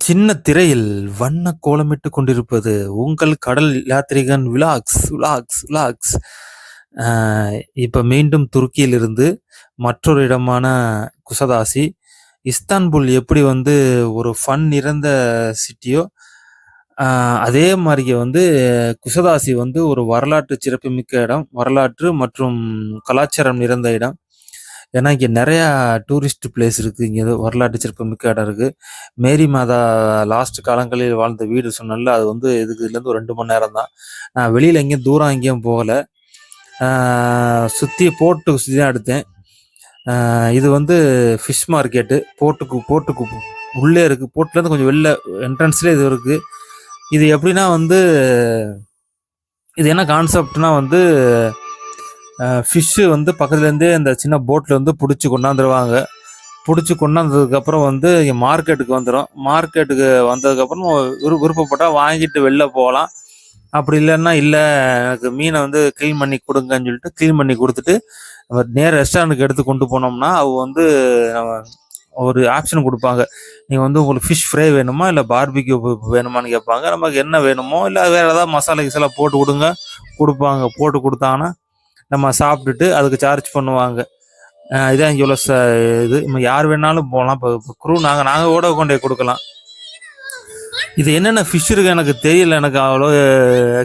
சின்ன திரையில் வண்ண கோலமிட்டுக் கொண்டிருப்பது உங்கள் கடல் யாத்ரீகன் விலாக்ஸ் விலாக்ஸ் விலாக்ஸ். அ இப்ப மீண்டும் துருக்கியிலிருந்து மற்றொரு இடமான குசதாசி. இஸ்தான்புல் எப்படி வந்து ஒரு ஃபன் நிறைந்த சிட்டியோ, அ அதே மாரியே வந்து குசதாசி வந்து ஒரு வரலாற்று சிறப்புமிக்க இடம். வரலாற்று மற்றும் கலாச்சாரம் நிறைந்த இடம். ஏன்னா, இங்க நெறையா டூரிஸ்ட் பிளேஸ் இருக்கு. இங்க ஏதோ வரலாற்று சிறப்புமிக்க இடம் இருக்கு. மேரி மாதா லாஸ்ட் காலங்களில் வாழ்ந்த வீடு சொன்னேன்ல, அது வந்து இதுக்கு இதுலேருந்து ஒரு 2 மணி நேரம் தான். நான் வெளியில எங்கேயும் தூரம் எங்கேயும் போகல. ஆ சுத்தி போர்ட்ட சுத்தி தான் எடுத்தேன். இது வந்து ஃபிஷ் மார்க்கெட்டு. போர்ட்டுக்கு உள்ளே இருக்கு. போர்ட்லேருந்து கொஞ்சம் வெளில என்ட்ரன்ஸ்லயே இது இருக்கு. இது எப்படின்னா வந்து, இது என்ன கான்செப்ட்னா வந்து, ஃபிஷ்ஷு வந்து பக்கத்துலேருந்தே இந்த சின்ன போட்ல வந்து புடிச்சு கொண்டாந்துருவாங்க. புடிச்சு கொண்டாந்ததுக்கப்புறம் வந்து இங்க மார்க்கெட்டுக்கு வந்துரும். மார்க்கெட்டுக்கு வந்ததுக்கப்புறம் விருப்பப்பட்டா வாங்கிட்டு வெளில போகலாம். அப்படி இல்லன்னா, "இல்ல எனக்கு மீன வந்து கிளீன் பண்ணி குடுங்கன்னு" சொல்லிட்டு கிளீன் பண்ணி குடுத்துட்டு, நம்ம நேரா ரெஸ்டாரண்ட்டுக்கு எடுத்து கொண்டு போனோம்னா, அவங்க வந்து நம்ம ஒரு ஆப்ஷன் குடுப்பாங்க. நீங்க வந்து உங்களுக்கு ஃபிஷ் ஃப்ரை வேணுமா? இல்ல பார்பிக்யூ வேணுமான்னு கேட்பாங்க. நமக்கு என்ன வேணுமோ, இல்ல வேற ஏதாவது மசாலா கிசாலா போட்டு குடுங்க குடுப்பாங்க. போட்டு குடுத்தாங்கன்னா, நம்ம சாப்பிட்டுட்டு அதுக்கு சார்ஜ் பண்ணுவாங்க. இதான் இங்க உள்ள இது. நம்ம யார் வேணாலும் போலாம். இப்ப க்ரூ நாங்க நாங்க கூட கொண்டோய் குடுக்கலாம். இது என்னென்ன ஃபிஷ் இருக்கு எனக்கு தெரியல. எனக்கு அவ்வளோ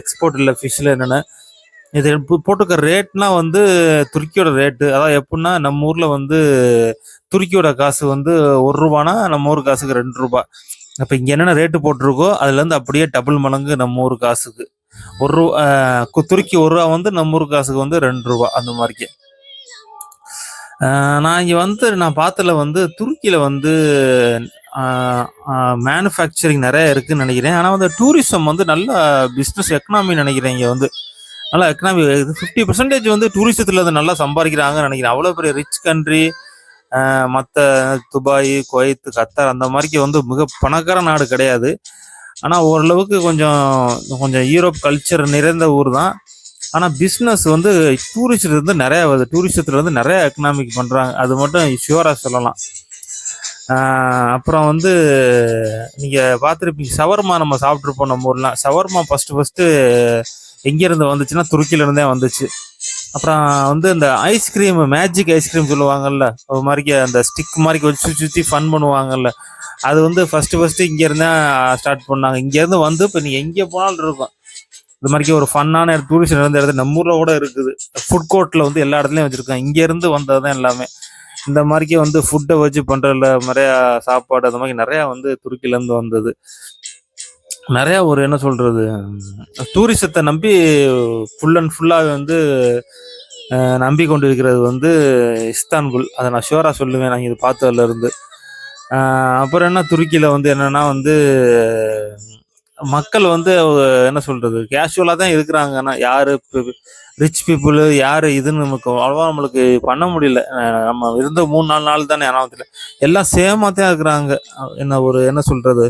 எக்ஸ்போர்ட் இல்ல ஃபிஷ்ல என்னன்னு. இது போட்டிருக்க ரேட்லாம் வந்து துருக்கியோட ரேட்டு. அதாவது எப்புட்ன்னா, நம்ம ஊர்ல வந்து துருக்கியோட காசு வந்து ரூ. 1னா நம்ம ஊர் காசுக்கு ரூ. 2. அப்ப இங்க என்னென்ன ரேட்டு போட்டிருக்கோ, அதுலேருந்து அப்படியே டபுள் மடங்கு நம்ம ஊர் காசுக்கு. ஒரு ரூ. துருக்கி ரூ. 1 வந்து நம்ம ஊர் காசுக்கு வந்து ரூ. 2 அந்த மாரிக்கு. நான் இங்க வந்து நான் பார்த்ததுல வந்து துருக்கியில வந்து அ அ மேனுஃபேக்சரிங் நெறைய இருக்குன்னு நெனைக்கிறேன். ஆனா வந்து டூரிசம் வந்து நல்ல பிசினஸ் எக்கனாமி நெனைக்கிறேன் இங்க வந்து. நல்லா எக்கனாமி 50% வந்து டூரிசத்துல வந்து நல்லா சம்பாரிக்கிறாங்கன்னு நெனைக்கிறேன். அவ்வளோ பெரிய ரிச் கண்ட்ரி. மத்த துபாய், குவைத், கத்தார் அந்த மாரிக்கு வந்து மிக பணக்கார நாடு கிடையாது. ஆனா ஓரளவுக்கு கொஞ்சம் கொஞ்சம் யூரோப் கல்ச்சர் நிறைந்த ஊர் தான். ஆனா பிசினஸ் வந்து டூரிஸ்ட்ல இருந்து நெறைய வருது. டூரிசத்துல வந்து நெறைய எக்கனாமிக் பண்றாங்க. அது மட்டும் ஷூரா சொல்லலாம். அப்புறம் வந்து நீங்க பார்த்துருப்பீங்க, ஷவர்மா நம்ம சாப்பிட்டுருப்போம் நம்ம ஊர்லாம். ஷவர்மா ஃபர்ஸ்ட்டு எங்கேருந்து வந்துச்சுன்னா, துருக்கியில இருந்தே வந்துச்சு. அப்புறம் வந்து இந்த ஐஸ்கிரீம், மேஜிக் ஐஸ்கிரீம் சொல்லுவாங்கல்ல, ஒரு மாரிக்கு அந்த ஸ்டிக் மாரிக்கு வச்சு சுத்தி சுத்தி ஃபன் பண்ணுவாங்கல்ல. அது வந்து ஃபர்ஸ்ட்டு இங்கேருந்து தான் ஸ்டார்ட் பண்ணாங்க. இங்கேருந்து வந்து இப்போ நீங்க எங்கே போனாலும் இருக்கும். இது மாரிக்கு ஒரு ஃபன்னான டூரிஸ்ட் நடந்த இடத்துல நம்ம ஊர்ல கூட இருக்குது. ஃபுட் கோர்ட்ல வந்து எல்லா இடத்துலயும் வச்சிருக்காங்க. இங்கேருந்து வந்தது தான் எல்லாமே. இந்த மாரிக்கு வந்து ஃபுட்டை வச்சு பண்றதுல நெறையா சாப்பாடு அந்த மாரி நெறையா வந்து துருக்கியிலேருந்து வந்தது. நெறையா ஒரு என்ன சொல்றது, டூரிசத்த நம்பி ஃபுல் அண்ட் ஃபுல்லாவே வந்து நம்பிக் கொண்டிருக்கிறது வந்து இஸ்தான்புல். அத நான் ஷூரா சொல்லுவேன், நான் இது பார்த்ததுலருந்து. அ அப்புறம் என்ன துருக்கியில வந்து என்னன்னா வந்து, மக்கள் வந்து என்ன சொல்றது, கேஷுவலா தான் இருக்கிறாங்க. ஆனா யாரு ரிச் பீப்புளு, யாரு இதுன்னு நமக்கு அவ்வளவா நம்மளுக்கு பண்ண முடியல. நம்ம இருந்த 3, 4 நாள் தானே. ஆனா வந்து எல்லாம் சேமா தான் இருக்கிறாங்க. என்ன சொல்றது,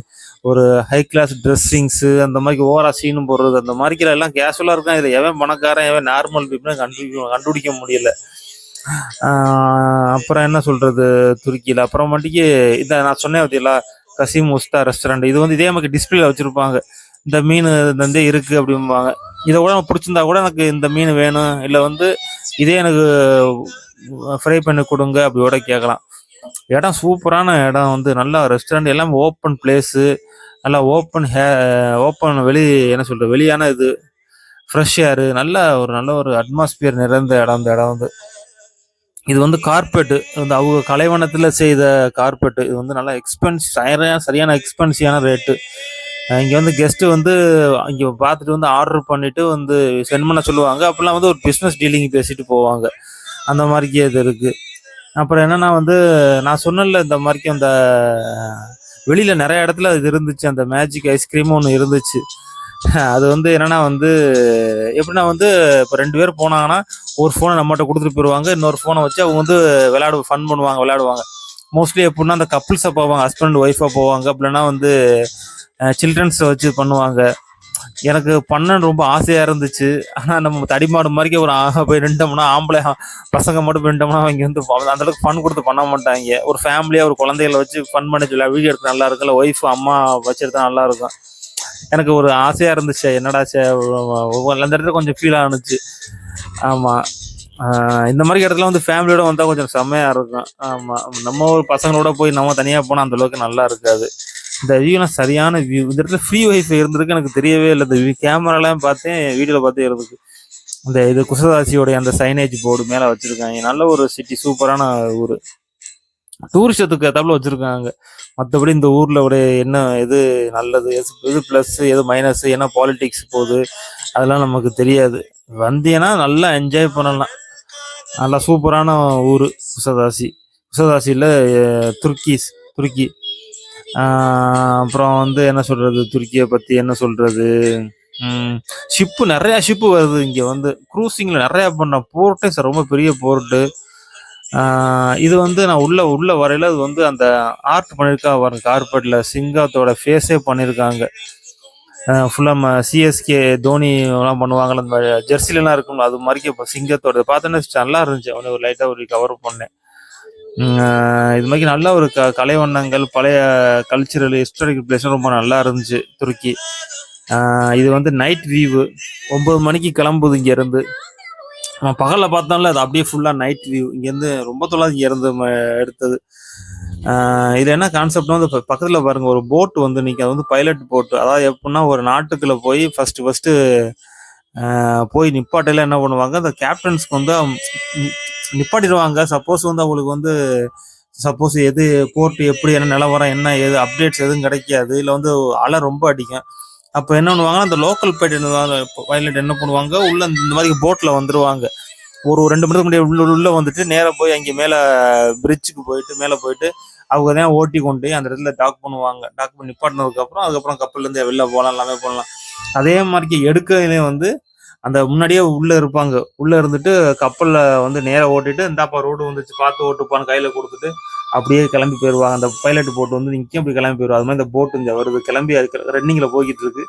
ஒரு ஹை கிளாஸ் ட்ரெஸ்ஸிங்ஸு அந்த மாரி ஓவரா சீனும் போடுறது, அந்த மாரிக்கெல்லாம் எல்லாம் கேஷுவலா இருக்கான். இதுல எவன் பணக்காரன், எவன் நார்மல் பீப்புள்னு கண்டுபிடிக்க முடியல. ஆ அப்புறம் என்ன சொல்றது, துருக்கியில அப்புறமேட்டுக்கு இந்த நான் சொன்னேன் பாத்தீங்களா, கசீம் உஸ்தா ரெஸ்டாரண்ட். இது வந்து இதே மாரி டிஸ்பிளேல வச்சிருப்பாங்க. இந்த மீன் வந்து இருக்கு அப்படிம்பாங்க. இத கூட எனக்கு புடிச்சிருந்தா கூட எனக்கு இந்த மீன் வேணும். இல்ல வந்து இதே எனக்கு ஃப்ரை பண்ணி குடுங்க அப்படி கூட கேட்கலாம். இடம் சூப்பரான இடம் வந்து நல்லா ரெஸ்டாரண்ட் எல்லாமே ஓப்பன் பிளேஸு. நல்லா ஓப்பன் என்ன சொல்றது, வெளியான இது ஃப்ரெஷ் ஏரு. நல்ல ஒரு அட்மாஸ்பியர் நிறைந்த இடம் இந்த இடம் வந்து. இது வந்து கார்பெட்டு. வந்து அவங்க கலைவண்ணத்தில செய்த கார்பெட்டு. இது வந்து நல்லா சரியான எக்ஸ்பென்சிவான ரேட்டு. இங்க வந்து கெஸ்ட்டு வந்து இங்க பார்த்துட்டு வந்து ஆர்டர் பண்ணிட்டு வந்து சென்ட் பண்ண சொல்லுவாங்க. அப்பலாம் வந்து ஒரு பிசினஸ் டீலிங் பேசிட்டு போவாங்க. அந்த மாரிக்கு இது இருக்கு. அப்புறம் என்னன்னா வந்து, நான் சொன்னேன்ல இந்த மாரிக்கு அந்த வெளியில நெறைய இடத்துல இது இருந்துச்சு. அந்த மேஜிக் ஐஸ்கிரீம்னு ஒண்ணு இருந்துச்சு. அது வந்து என்னன்னா வந்து, எப்படின்னா வந்து, இப்ப 2 பேர் போனாங்கன்னா, ஒரு ஃபோன நம்மட்ட குடுத்துட்டு போயிருவாங்க. இன்னொரு ஃபோன வச்சு அவங்க வந்து ஃபன் பண்ணுவாங்க, விளையாடுவாங்க. மோஸ்ட்லி எப்புட்ன்னா, அந்த கப்புள்ஸா போவாங்க. ஹஸ்பண்ட், ஒய்ஃபா போவாங்க. அப்படி இல்லன்னா வந்து சில்ட்ரன்ஸ வச்சு பண்ணுவாங்க. எனக்கு பண்ணன்னு ரொம்ப ஆசையா இருந்துச்சு. ஆனா நம்ம தடிமாடு மாரிக்கே ஒரு போய் நின்ட்டோம்னா, ஆம்பளை பசங்க மட்டும் போய் நின்ட்டோம்னா, அவைங்க வந்து அந்த அளவுக்கு ஃபன் குடுத்து பண்ண மாட்டாய்ங்க. ஒரு ஃபேமிலியா ஒரு குழந்தைகள வச்சு ஃபன் பண்ண சொல்லி வீடியோ எடுத்தா நல்லா இருக்கும்ல, ஒய்ஃப், அம்மா வச்சு எடுத்தா நல்லா இருக்கும். எனக்கு ஒரு ஆசையா இருந்துச்சு. என்னடா அந்த இடத்துல கொஞ்சம் ஃபீல் ஆனுச்சு. ஆமா. இந்த மாரி இடத்துல வந்து ஃபேமிலியோட வந்தா கொஞ்சம் செம்மையா இருக்கும். ஆமா. நம்ம ஒரு பசங்களோட போய் நம்ம தனியா போனா அந்த அளவுக்கு நல்லா இருக்காது. இந்த வியூலாம் சரியான வியூ. இந்த இடத்துல ஃப்ரீ வைஃபை இருந்திருக்கு எனக்கு தெரியவே இல்ல. இந்த கேமராலாம் பார்த்தேன், வீடியோல பார்த்தே இருந்துச்சு. இந்த இது குசதாசியோடைய அந்த சைனேஜ் போர்டு மேல வச்சிருக்காங்க. நல்ல ஒரு சிட்டி, சூப்பரான ஊரு. டூரிசத்துக்கு ஏத்தாப்புல வச்சிருக்காங்க. மத்தபடி இந்த ஊர்ல ஒரு என்ன எது நல்லது, எது பிளஸ், எது மைனஸ், என்ன பாலிடிக்ஸ் போகுது, அதெல்லாம் நமக்கு தெரியாது. வந்தீன்னா நல்லா என்ஜாய் பண்ணலாம். நல்லா சூப்பரான ஊரு குசதாசி. குசதாசியில துர்க்கீஸ் துருக்கி. அப்புறம் வந்து என்ன சொல்றது, துருக்கிய பத்தி என்ன சொல்றது? ஷிப்பு நெறைய ஷிப்பு வருது இங்க வந்து. க்ரூசிங்ல நெறைய பண்ண போர்ட்டே ரொம்ப பெரிய போர்ட்டு. இது வந்து நான் உள்ள உள்ள வரையில அது வந்து அந்த ஆர்ட் பண்ணியிருக்கா பாருங்க கார்பெட்ல சிங்கத்தோட ஃபேஸே பண்ணியிருக்காங்க. ஃபுல்லா சிஎஸ்கே தோனிலாம் பண்ணுவாங்கல்ல, அந்த ஜெர்சிலலாம் இருக்கும்ல, அது மாரிக்கே இப்போ சிங்கத்தோட பார்த்தோன்னே நல்லா இருந்துச்சு. அவனை ஒரு லைட்டா ஒரு கவர் பண்ணேன். இது மாதிரி நல்ல ஒரு கலை வண்ணங்கள், பழைய கல்ச்சுரல் ஹிஸ்டாரிக்கல் பிளேஸ் ரொம்ப நல்லா இருந்துச்சு துருக்கி. இது வந்து நைட் வியூ. 9 மணிக்கு கிளம்புது இங்கேருந்து. நம்ம பகலில் பார்த்தோம்ல, அது அப்படியே ஃபுல்லாக நைட் வியூ. இங்கேருந்து ரொம்ப தொல்லாது இங்கேருந்து எடுத்தது. இது என்ன கான்செப்ட்னா வந்து பக்கத்தில் பாருங்க ஒரு போட் வந்து நிற்க, அது வந்து பைலட் போட்டு. அதாவது எப்படின்னா ஒரு நாட்டுக்குள்ள போய் ஃபர்ஸ்ட் போய் நிப்பாட்டையில என்ன பண்ணுவாங்க, அந்த கேப்டன்ஸ்க்கு வந்து நிப்பாட்டிடுவாங்க. சப்போஸ் வந்து அவங்களுக்கு வந்து சப்போஸ் எது போர்ட் எப்படி என்ன நிலவரம் என்ன ஏது அப்டேட்ஸ் எதுவும் கிடைக்காது, இல்லை வந்து அலை ரொம்ப அடிக்கும். அப்போ என்ன பண்ணுவாங்கன்னா, அந்த லோக்கல் பைலட் என்ன பண்ணுவாங்க, உள்ள இந்த மாதிரி போட்டில் வந்துருவாங்க. ஒரு 2 மணி நேரத்துக்கு முன்னாடி உள்ள வந்துட்டு நேராக போய் அங்கே மேலே பிரிட்ஜுக்கு போயிட்டு மேலே போயிட்டு அவங்க தான் ஓட்டி கொண்டு அந்த இடத்துல டாக் பண்ணுவாங்க. டாக் பண்ணி நிப்பாட்டினதுக்கப்புறம் அதுக்கப்புறம் கப்பல்லேருந்து வெளில போகலாம், எல்லாமே போகலாம். அதே மாதிரிக்கு எடுக்கையிலே வந்து அந்த முன்னாடியே உள்ள இருப்பாங்க. உள்ள இருந்துட்டு கப்பல்ல வந்து நேரா ஓட்டிட்டு இந்தாப்பா ரோடு வந்துச்சு பார்த்து ஓட்டுப்பான்னு கையில கொடுத்துட்டு அப்படியே கிளம்பி போயிடுவாங்க. அந்த பைலட் போட்டு வந்து நிற்கும், அப்படி கிளம்பி போயிடுவாங்க. அது மாதிரி இந்த போட்டு இங்க வருது, கிளம்பி அதுக்கு ரன்னிங்ல போய்கிட்டு இருக்கு.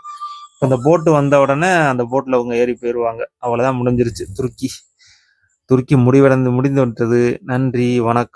அந்த போட்டு வந்த உடனே அந்த போட்ல அவங்க ஏறி போயிடுவாங்க. அவ்வளவுதான், முடிஞ்சிருச்சு துருக்கி. துருக்கி முடிந்து விட்டது. நன்றி, வணக்கம்.